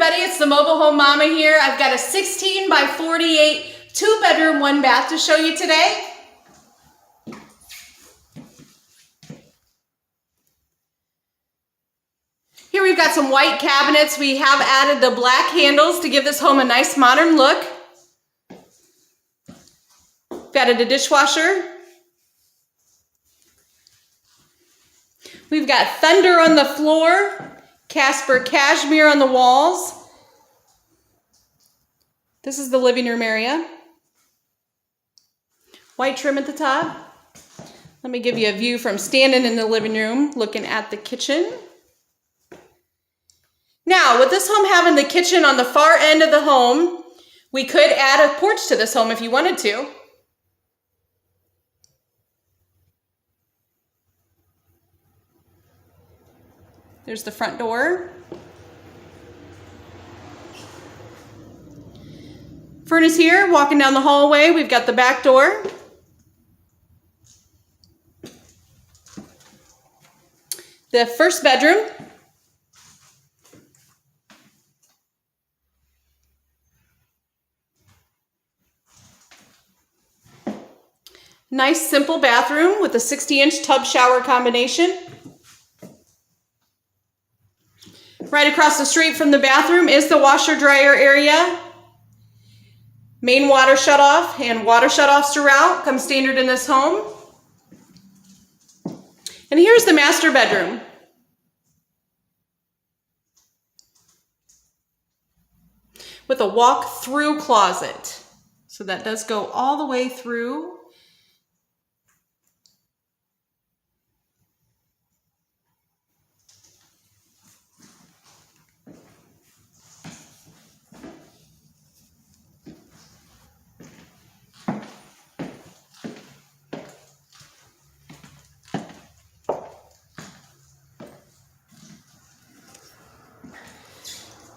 everybody, it's the Mobile Home Mama here. I've got a 16 by 48 2-bedroom, 1-bath to show you today. Here we've got some white cabinets. We have added the black handles to give this home a nice modern look. We've added a dishwasher. We've got Thunder on the floor, Casper cashmere on the walls. This is the living room area. White trim at the top. Let me give you a view from standing in the living room, looking at the kitchen. Now, with this home having the kitchen on the far end of the home, we could add a porch to this home if you wanted to. There's the front door. Furnace here, walking down the hallway, we've got the back door. The first bedroom. Nice simple bathroom with a 60-inch tub shower combination. Right across the street from the bathroom is the washer dryer area. Main water shutoff and water shutoffs throughout come standard in this home. And here's the master bedroom. With a walk-through closet. So that does go all the way through.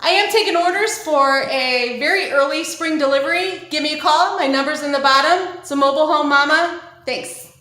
I am taking orders for a very early spring delivery. Give me a call. My number's in the bottom. It's a Mobile Home Mama. Thanks.